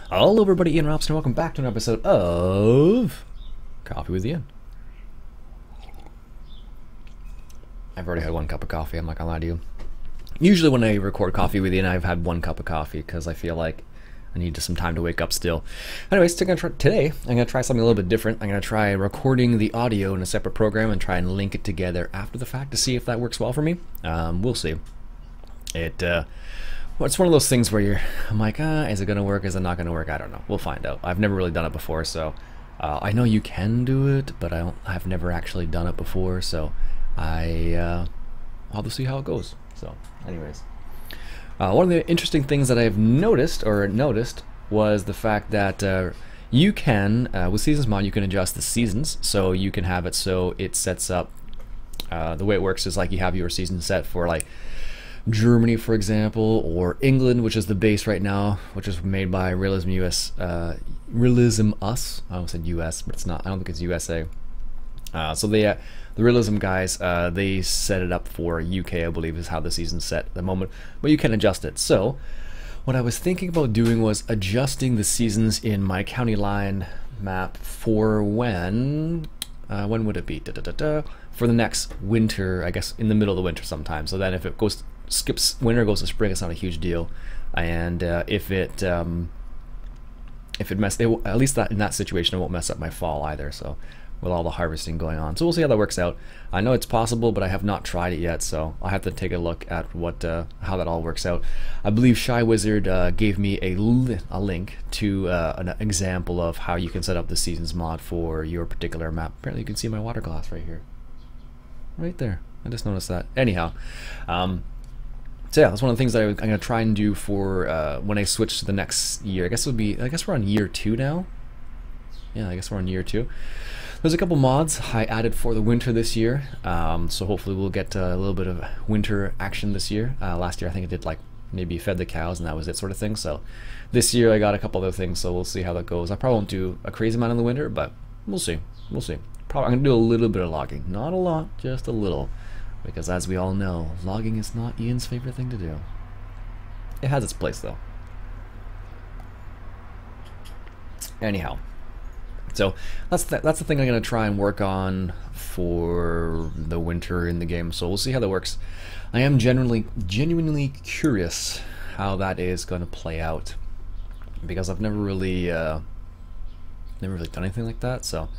Hello everybody, Ian Robson, welcome back to an episode of Coffee with Ian. I've already had one cup of coffee, I'm not gonna lie to you. Usually when I record Coffee with Ian, I've had one cup of coffee because I feel like I need some time to wake up still. Anyways, today I'm going to try something a little bit different. I'm going to try recording the audio in a separate program and try and link it together after the fact to see if that works well for me. We'll see. Well, it's one of those things where I'm like, is it going to work? Is it not going to work? I don't know. We'll find out. I've never really done it before, so I know you can do it, but I've never actually done it before, so I'll have to see how it goes. So, anyways. One of the interesting things that I've noticed was the fact that you can, with Seasons Mod, you can adjust the seasons, so you can have it so it sets up, the way it works is like you have your season set for like Germany, for example, or England, which is the base right now, which is made by Realism US, Realism Us. I almost said US, but it's not. I don't think it's USA. So the Realism guys, they set it up for UK, I believe, is how the season's set at the moment, but you can adjust it. So what I was thinking about doing was adjusting the seasons in my county line map for when would it be? For the next winter, I guess in the middle of the winter sometime. So then if it skips winter, goes to spring, it's not a huge deal. And if it at least that in that situation, it won't mess up my fall either. So with all the harvesting going on, so we'll see how that works out. I know it's possible, but I have not tried it yet, so I'll have to take a look at what how that all works out. I believe Shy Wizard gave me a link to an example of how you can set up the seasons mod for your particular map. Apparently you can see my water glass right here, right there. I just noticed that. Anyhow, so yeah, that's one of the things that I'm going to try and do for when I switch to the next year. I guess we're on year 2 now. Yeah, I guess we're on year 2. There's a couple mods I added for the winter this year, so hopefully we'll get a little bit of winter action this year. Last year I think I did like maybe fed the cows and that was it sort of thing, so this year I got a couple other things, so we'll see how that goes. I probably won't do a crazy amount in the winter, but we'll see. We'll see. Probably I'm going to do a little bit of logging. Not a lot, just a little, because as we all know, logging is not Ian's favorite thing to do. It has its place though. Anyhow. So that's the thing I'm going to try and work on for the winter in the game. So we'll see how that works. I am genuinely curious how that is going to play out, because I've never really done anything like that. So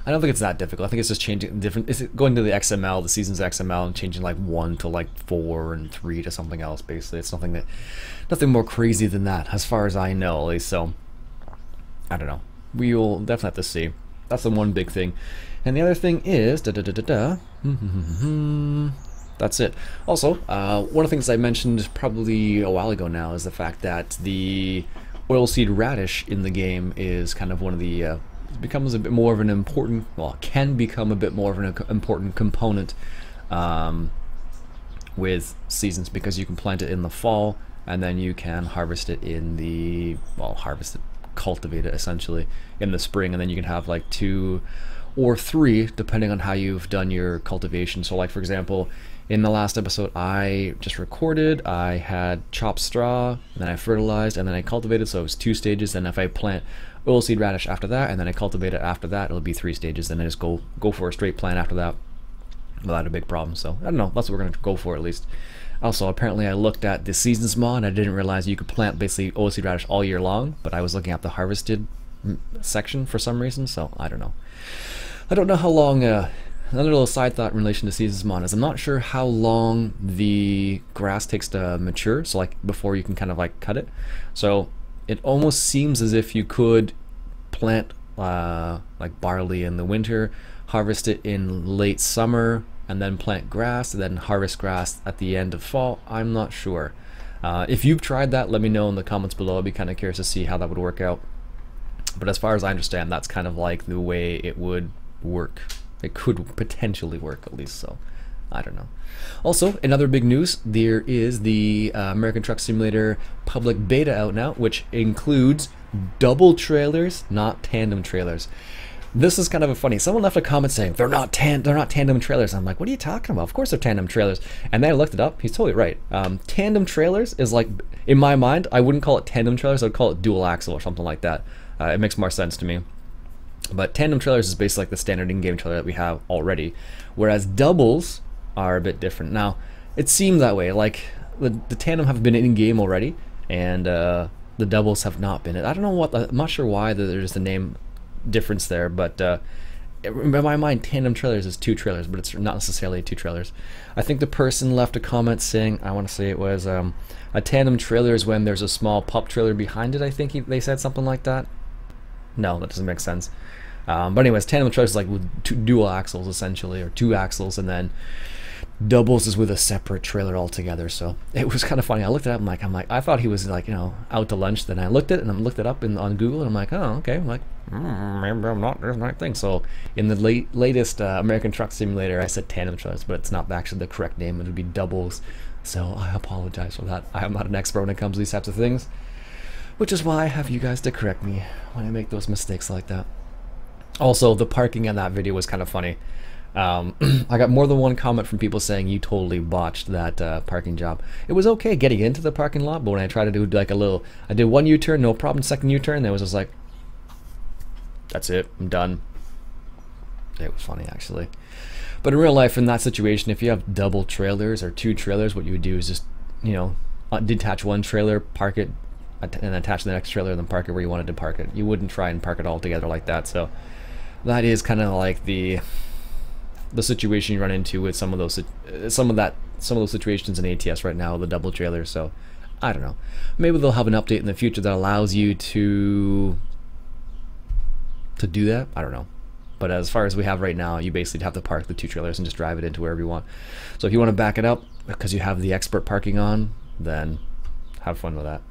I don't think it's that difficult. I think it's just changing different. It's going to the XML, the seasons XML, and changing like 1 to like 4 and 3 to something else. Basically, it's nothing more crazy than that, as far as I know, at least. So I don't know. We will definitely have to see. That's the one big thing. And the other thing is that's it. Also, one of the things I mentioned probably a while ago now is the fact that the oilseed radish in the game is kind of one of the becomes a bit more of an important, well, can become a bit more of an important component with seasons, because you can plant it in the fall and then you can harvest it in the, well, cultivate it essentially in the spring, and then you can have like 2 or 3 depending on how you've done your cultivation. So like for example, in the last episode I just recorded, I had chopped straw, and then I fertilized, and then I cultivated, so it was 2 stages. And if I plant oilseed radish after that and then I cultivate it after that, it'll be 3 stages. Then I just go for a straight plant after that without a big problem. So I don't know, that's what we're going to go for at least. Also, apparently I looked at the seasons mod and I didn't realize you could plant basically oilseed radish all year long, but I was looking at the harvested section for some reason, so I don't know. I don't know how long, another little side thought in relation to seasons mod is I'm not sure how long the grass takes to mature, so like before you can kind of like cut it. So it almost seems as if you could plant like barley in the winter, harvest it in late summer, and then plant grass, and then harvest grass at the end of fall. I'm not sure. If you've tried that, let me know in the comments below. I'd be kind of curious to see how that would work out. But as far as I understand, that's kind of like the way it would work. It could potentially work at least, so I don't know. Also, in other big news, there is the American Truck Simulator public beta out now, which includes double trailers, not tandem trailers. This is kind of funny. Someone left a comment saying they're not tandem trailers. I'm like, what are you talking about? Of course they're tandem trailers. And then I looked it up. He's totally right. Tandem trailers is like, in my mind, I wouldn't call it tandem trailers. I would call it dual axle or something like that. It makes more sense to me. But tandem trailers is basically like the standard in-game trailer that we have already, whereas doubles are a bit different. Now, it seemed that way. Like the tandem have been in-game already, and the doubles have not been. I don't know what. I'm not sure why there's a name difference there, but in my mind, tandem trailers is 2 trailers, but it's not necessarily 2 trailers. I think the person left a comment saying, I want to say it was a tandem trailer is when there's a small pup trailer behind it. I think they said something like that. No, that doesn't make sense. But anyways, tandem trailers is like with 2 dual axles essentially, or 2 axles, and then doubles is with a separate trailer altogether. So it was kind of funny. I looked it up. I'm like, I thought he was like, you know, out to lunch. Then I looked it and I looked it up on Google, and I'm like, oh, okay. I'm like, maybe I'm not. There's not a thing. So in the latest American Truck Simulator, I said tandem trailers, but it's not actually the correct name. It would be doubles. So I apologize for that. I am not an expert when it comes to these types of things, which is why I have you guys to correct me when I make those mistakes like that. Also, the parking in that video was kind of funny. I got more than one comment from people saying you totally botched that parking job. It was okay getting into the parking lot, but when I tried to do like I did 1 U-turn, no problem, 2nd U-turn, it was just like, that's it, I'm done. It was funny actually. But in real life, in that situation, if you have double trailers or 2 trailers, what you would do is just, you know, detach one trailer, park it, and attach the next trailer, and then park it where you wanted to park it. You wouldn't try and park it all together like that. So that is kind of like the situation you run into with some of those situations in ATS right now, the double trailers. So I don't know. Maybe they'll have an update in the future that allows you to do that. I don't know. But as far as we have right now, you basically have to park the 2 trailers and just drive it into wherever you want. So if you want to back it up because you have the expert parking on, then have fun with that.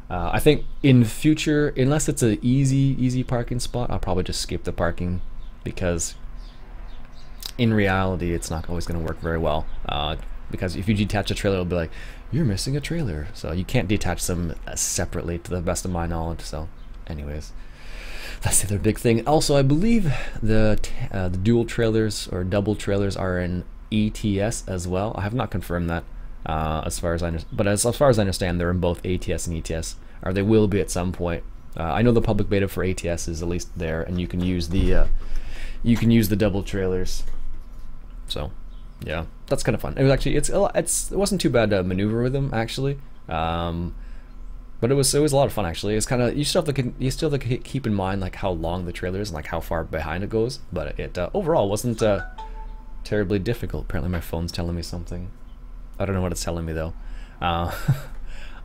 I think in future, unless it's an easy parking spot, I'll probably just skip the parking, because in reality it's not always going to work very well, because if you detach a trailer, it'll be like, you're missing a trailer. So you can't detach them separately, to the best of my knowledge. So anyways, that's the other big thing. Also, I believe the dual trailers or double trailers are in ETS as well. I have not confirmed that. As far as I understand, they're in both ATS and ETS, or they will be at some point. I know the public beta for ATS is at least there, and you can use the double trailers. So yeah, that's kind of fun. It was actually it wasn't too bad to maneuver with them actually, but it was a lot of fun actually. It's kind of, you still have to keep in mind like how long the trailer is and like how far behind it goes, but it overall wasn't terribly difficult. Apparently my phone's telling me something. I don't know what it's telling me though. I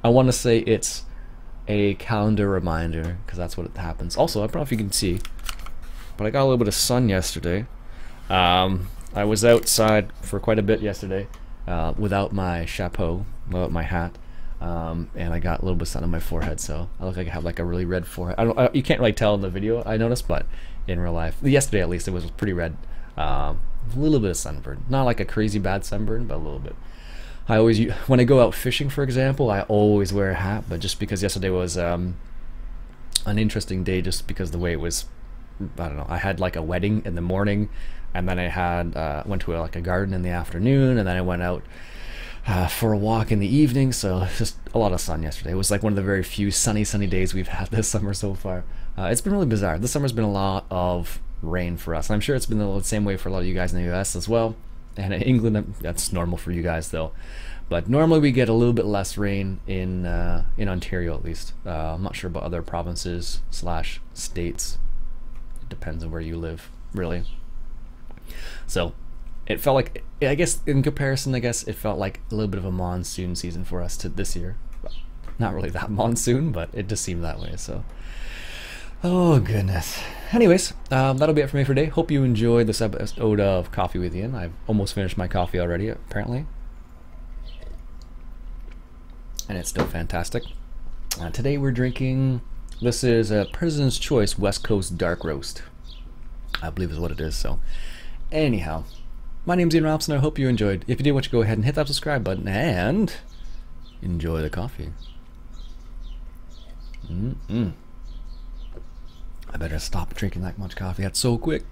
want to say it's a calendar reminder, because that's what happens. Also, I don't know if you can see, but I got a little bit of sun yesterday. I was outside for quite a bit yesterday without my chapeau, without my hat, and I got a little bit of sun on my forehead, so I look like I have like a really red forehead. You can't really tell in the video, I noticed, but in real life, yesterday at least, it was pretty red. A little bit of sunburn, not like a crazy bad sunburn, but a little bit. I always, when I go out fishing, for example, I always wear a hat, but just because yesterday was an interesting day, just because the way it was, I don't know, I had like a wedding in the morning, and then I had went to like a garden in the afternoon, and then I went out for a walk in the evening. So just a lot of sun yesterday. It was like one of the very few sunny days we've had this summer so far. It's been really bizarre. This summer's been a lot of rain for us, and I'm sure it's been the same way for a lot of you guys in the US as well. And in England, that's normal for you guys though. But normally we get a little bit less rain in Ontario at least. I'm not sure about other provinces / states. It depends on where you live, really. So it felt like, I guess in comparison, it felt like a little bit of a monsoon season for us this year. Not really that monsoon, but it just seemed that way. So, oh goodness. Anyways, that'll be it for me for today. Hope you enjoyed this episode of Coffee with Ian. I've almost finished my coffee already, apparently, and it's still fantastic. Today we're drinking, this is a President's Choice West Coast Dark Roast, I believe is what it is. So anyhow, my name's Ian Robson. I hope you enjoyed. If you did, why don't you go ahead and hit that subscribe button and enjoy the coffee. I better stop drinking that much coffee. That's so quick.